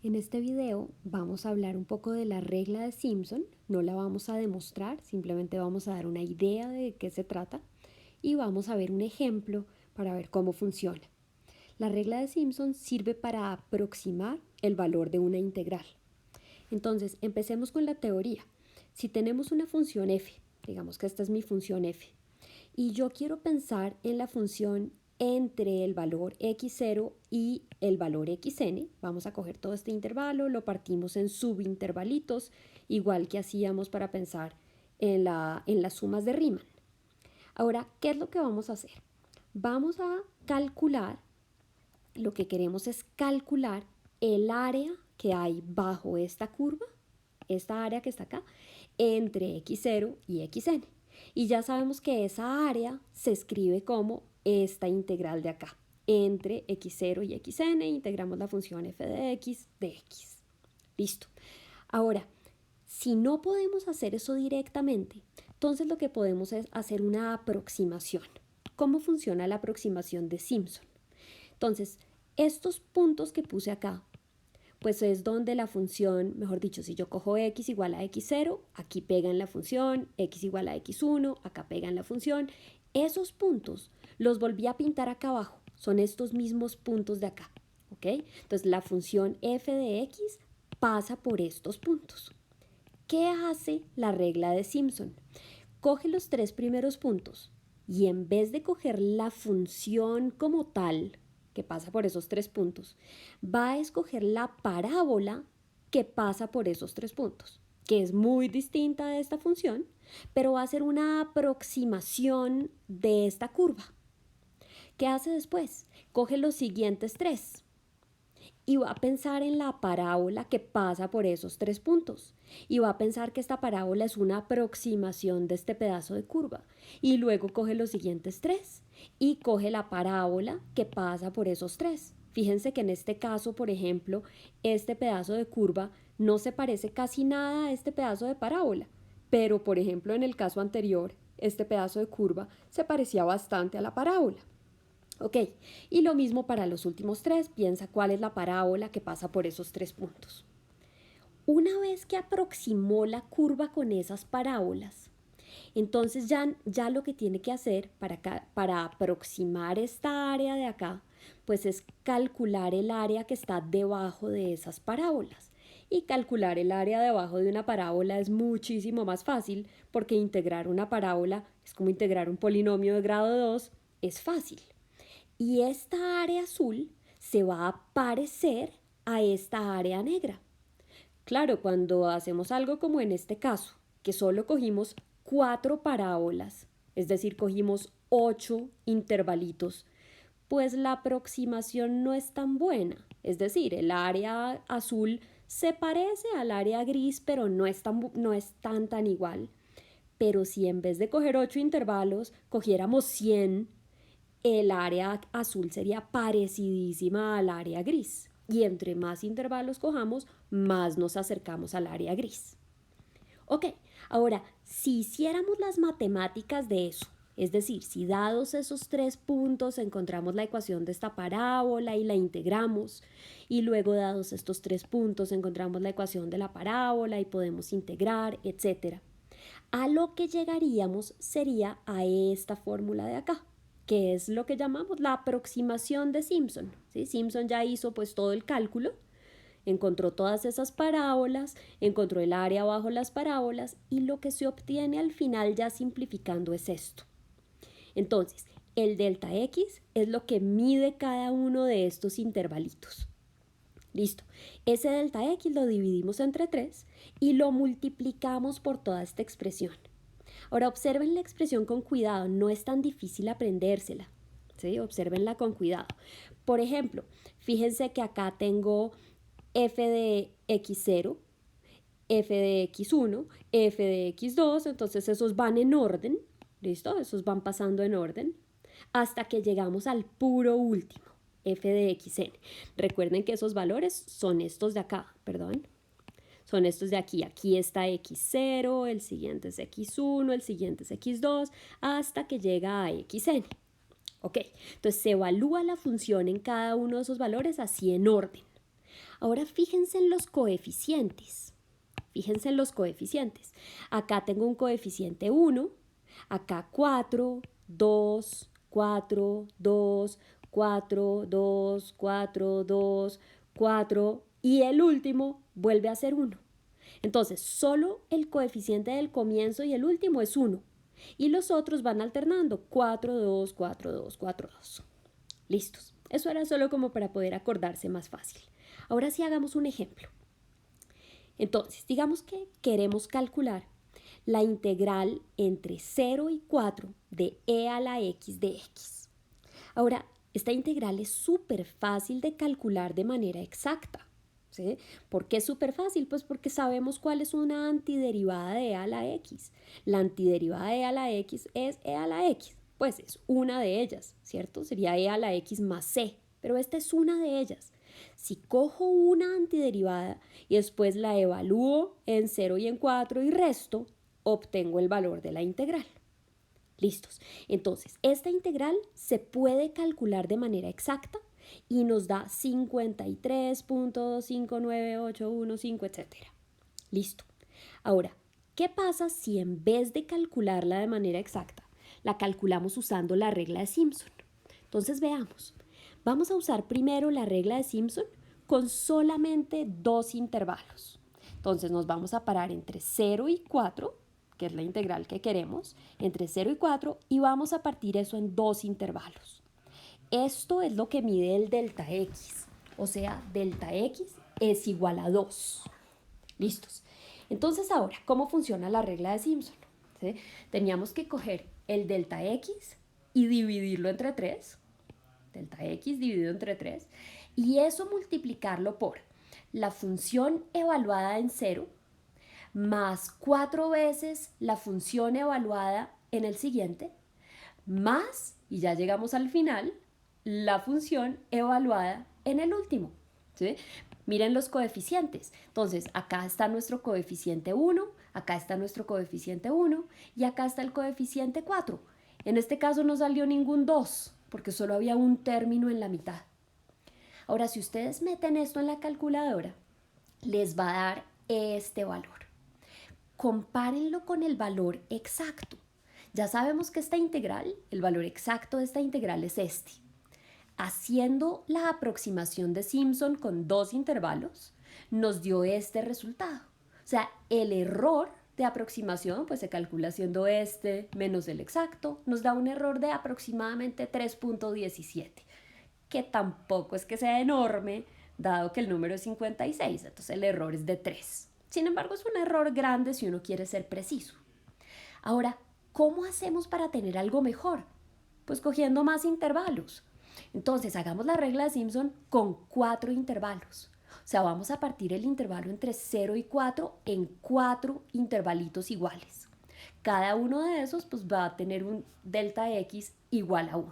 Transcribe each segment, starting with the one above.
En este video vamos a hablar un poco de la regla de Simpson, no la vamos a demostrar, simplemente vamos a dar una idea de qué se trata y vamos a ver un ejemplo para ver cómo funciona. La regla de Simpson sirve para aproximar el valor de una integral. Entonces, empecemos con la teoría. Si tenemos una función f, digamos que esta es mi función f, y yo quiero pensar en la función entre el valor x0 y el valor xn, vamos a coger todo este intervalo, lo partimos en subintervalitos, igual que hacíamos para pensar en las sumas de Riemann. Ahora, ¿qué es lo que vamos a hacer? Vamos a calcular, lo que queremos es calcular el área que hay bajo esta curva, esta área que está acá, entre x0 y xn. Y ya sabemos que esa área se escribe como esta integral de acá. Entre x0 y xn integramos la función f de x. Listo. Ahora, si no podemos hacer eso directamente, entonces lo que podemos es hacer una aproximación. ¿Cómo funciona la aproximación de Simpson? Entonces, estos puntos que puse acá, pues es donde la función, mejor dicho, si yo cojo x igual a x0, aquí pega en la función, x igual a x1, acá pega en la función. Esos puntos los volví a pintar acá abajo, son estos mismos puntos de acá, ¿ok? Entonces la función f de x pasa por estos puntos. ¿Qué hace la regla de Simpson? Coge los tres primeros puntos y en vez de coger la función como tal, que pasa por esos tres puntos, va a escoger la parábola que pasa por esos tres puntos, que es muy distinta de esta función, pero va a ser una aproximación de esta curva. ¿Qué hace después? Coge los siguientes tres y va a pensar en la parábola que pasa por esos tres puntos. Y va a pensar que esta parábola es una aproximación de este pedazo de curva. Y luego coge los siguientes tres y coge la parábola que pasa por esos tres. Fíjense que en este caso, por ejemplo, este pedazo de curva no se parece casi nada a este pedazo de parábola. Pero, por ejemplo, en el caso anterior, este pedazo de curva se parecía bastante a la parábola. Ok, y lo mismo para los últimos tres, piensa cuál es la parábola que pasa por esos tres puntos. Una vez que aproximó la curva con esas parábolas, entonces ya lo que tiene que hacer para aproximar esta área de acá, pues es calcular el área que está debajo de esas parábolas. Y calcular el área debajo de una parábola es muchísimo más fácil porque integrar una parábola es como integrar un polinomio de grado 2, es fácil. Y esta área azul se va a parecer a esta área negra. Claro, cuando hacemos algo como en este caso, que solo cogimos 4 parábolas, es decir, cogimos 8 intervalitos, pues la aproximación no es tan buena. Es decir, el área azul se parece al área gris, pero no es tan igual. Pero si en vez de coger 8 intervalos, cogiéramos 100, el área azul sería parecidísima al área gris. Y entre más intervalos cojamos, más nos acercamos al área gris. Ok, ahora, si hiciéramos las matemáticas de eso, es decir, si dados esos tres puntos encontramos la ecuación de esta parábola y la integramos, y luego dados estos tres puntos encontramos la ecuación de la parábola y podemos integrar, etc. A lo que llegaríamos sería a esta fórmula de acá, que es lo que llamamos la aproximación de Simpson. ¿Sí? Simpson ya hizo pues todo el cálculo, encontró todas esas parábolas, encontró el área bajo las parábolas y lo que se obtiene al final ya simplificando es esto. Entonces, el delta X es lo que mide cada uno de estos intervalitos. Listo. Ese delta X lo dividimos entre 3 y lo multiplicamos por toda esta expresión. Ahora observen la expresión con cuidado, no es tan difícil aprendérsela. ¿Sí? Obsérvenla con cuidado. Por ejemplo, fíjense que acá tengo f de x0, f de x1, f de x2, entonces esos van en orden, ¿listo? Esos van pasando en orden hasta que llegamos al puro último, f de xn. Recuerden que esos valores son estos de acá, perdón. Son estos de aquí. Aquí está x0, el siguiente es x1, el siguiente es x2, hasta que llega a xn. Ok, entonces se evalúa la función en cada uno de esos valores así en orden. Ahora fíjense en los coeficientes. Fíjense en los coeficientes. Acá tengo un coeficiente 1, acá 4, 2, 4, 2, 4, 2, 4, 2, 4 y el último vuelve a ser 1. Entonces, solo el coeficiente del comienzo y el último es 1 y los otros van alternando 4, 2, 4, 2, 4, 2. Listos. Eso era solo como para poder acordarse más fácil. Ahora sí hagamos un ejemplo. Entonces, digamos que queremos calcular la integral entre 0 y 4 de e a la x de x. Ahora, esta integral es súper fácil de calcular de manera exacta. ¿Sí? ¿Por qué es súper fácil? Pues porque sabemos cuál es una antiderivada de e a la x. La antiderivada de e a la x es e a la x. Pues es una de ellas, ¿cierto? Sería e a la x más c, pero esta es una de ellas. Si cojo una antiderivada y después la evalúo en 0 y en 4 y resto, obtengo el valor de la integral. Listos. Entonces, esta integral se puede calcular de manera exacta y nos da 53.59815, etc. Listo. Ahora, ¿qué pasa si en vez de calcularla de manera exacta, la calculamos usando la regla de Simpson? Entonces veamos. Vamos a usar primero la regla de Simpson con solamente dos intervalos. Entonces nos vamos a parar entre 0 y 4, que es la integral que queremos, entre 0 y 4, y vamos a partir eso en dos intervalos. Esto es lo que mide el delta x, o sea, delta x es igual a 2. ¿Listos? Entonces ahora, ¿cómo funciona la regla de Simpson? ¿Sí? Teníamos que coger el delta x y dividirlo entre 3, delta x dividido entre 3, y eso multiplicarlo por la función evaluada en 0 más 4 veces la función evaluada en el siguiente, más, y ya llegamos al final, la función evaluada en el último. ¿Sí? Miren los coeficientes. Entonces, acá está nuestro coeficiente 1, acá está nuestro coeficiente 1 y acá está el coeficiente 4. En este caso no salió ningún 2, porque solo había un término en la mitad. Ahora, si ustedes meten esto en la calculadora, les va a dar este valor. Compárenlo con el valor exacto. Ya sabemos que esta integral, el valor exacto de esta integral es este. Haciendo la aproximación de Simpson con dos intervalos, nos dio este resultado. O sea, el error de aproximación pues se calcula haciendo este menos el exacto, nos da un error de aproximadamente 3.17, que tampoco es que sea enorme, dado que el número es 56, entonces el error es de 3. Sin embargo, es un error grande si uno quiere ser preciso. Ahora, ¿cómo hacemos para tener algo mejor? Pues cogiendo más intervalos. Entonces, hagamos la regla de Simpson con 4 intervalos. O sea, vamos a partir el intervalo entre 0 y 4 en 4 intervalitos iguales. Cada uno de esos pues, va a tener un delta x igual a 1.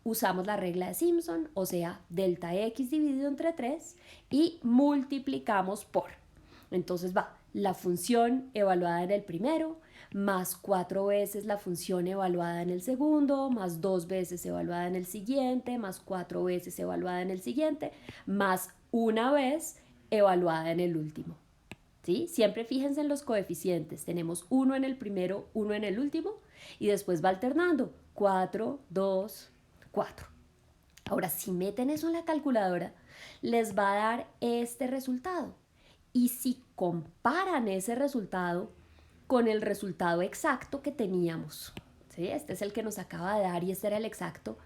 Usamos la regla de Simpson, o sea, delta x dividido entre 3 y multiplicamos por. Entonces va la función evaluada en el primero, más 4 veces la función evaluada en el segundo, más 2 veces evaluada en el siguiente, más 4 veces evaluada en el siguiente, más una vez evaluada en el último. ¿Sí? Siempre fíjense en los coeficientes. Tenemos 1 en el primero, 1 en el último y después va alternando. 4, 2, 4. Ahora, si meten eso en la calculadora, les va a dar este resultado. Y si comparan ese resultado con el resultado exacto que teníamos, ¿sí? Este es el que nos acaba de dar y este era el exacto,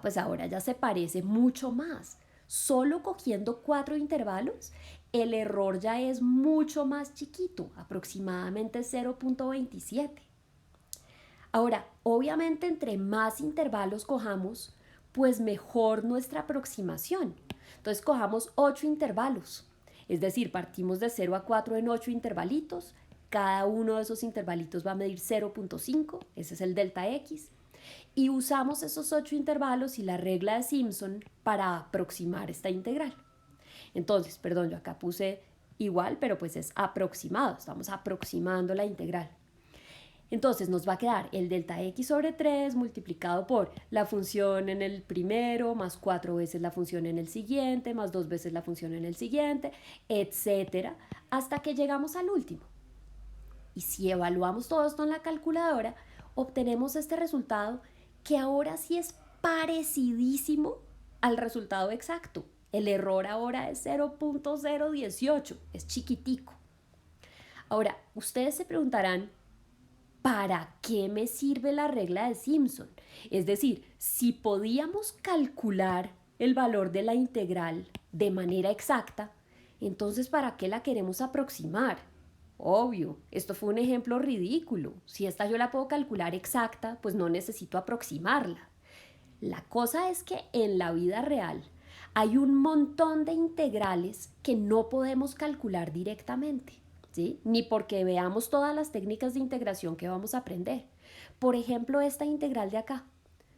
pues ahora ya se parece mucho más. Solo cogiendo 4 intervalos, el error ya es mucho más chiquito, aproximadamente 0.27. Ahora, obviamente entre más intervalos cojamos, pues mejor nuestra aproximación. Entonces cojamos 8 intervalos. Es decir, partimos de 0 a 4 en 8 intervalitos. Cada uno de esos intervalitos va a medir 0.5, ese es el delta x. Y usamos esos 8 intervalos y la regla de Simpson para aproximar esta integral. Entonces, perdón, yo acá puse igual, pero pues es aproximado, estamos aproximando la integral. Entonces nos va a quedar el delta x sobre 3 multiplicado por la función en el primero, más 4 veces la función en el siguiente, más 2 veces la función en el siguiente, etcétera, hasta que llegamos al último. Y si evaluamos todo esto en la calculadora, obtenemos este resultado que ahora sí es parecidísimo al resultado exacto. El error ahora es 0.018, es chiquitico. Ahora, ustedes se preguntarán, ¿para qué me sirve la regla de Simpson? Es decir, si podíamos calcular el valor de la integral de manera exacta, entonces ¿para qué la queremos aproximar? Obvio, esto fue un ejemplo ridículo. Si esta yo la puedo calcular exacta, pues no necesito aproximarla. La cosa es que en la vida real hay un montón de integrales que no podemos calcular directamente, ¿sí? Ni porque veamos todas las técnicas de integración que vamos a aprender. Por ejemplo, esta integral de acá,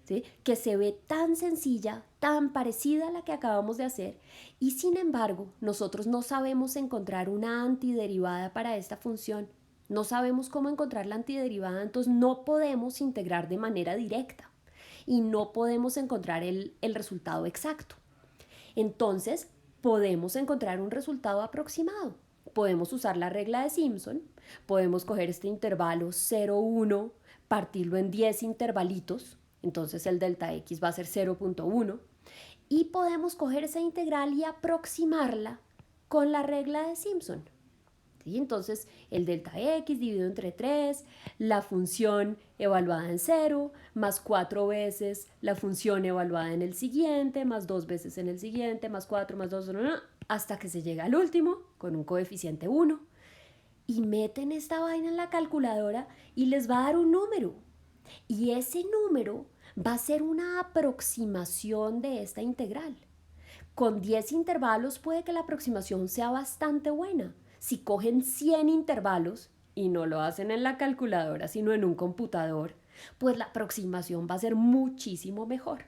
¿sí? Que se ve tan sencilla, tan parecida a la que acabamos de hacer, y sin embargo nosotros no sabemos encontrar una antiderivada para esta función. No sabemos cómo encontrar la antiderivada, entonces no podemos integrar de manera directa y no podemos encontrar el resultado exacto. Entonces, podemos encontrar un resultado aproximado. Podemos usar la regla de Simpson, podemos coger este intervalo 0, 1, partirlo en 10 intervalitos, entonces el delta x va a ser 0.1, y podemos coger esa integral y aproximarla con la regla de Simpson. ¿Sí? Entonces, el delta x dividido entre 3, la función evaluada en 0, más 4 veces la función evaluada en el siguiente, más 2 veces en el siguiente, más 4, más 2, hasta que se llega al último con un coeficiente 1. Y meten esta vaina en la calculadora y les va a dar un número. Y ese número va a ser una aproximación de esta integral. Con 10 intervalos puede que la aproximación sea bastante buena. Si cogen 100 intervalos y no lo hacen en la calculadora, sino en un computador, pues la aproximación va a ser muchísimo mejor.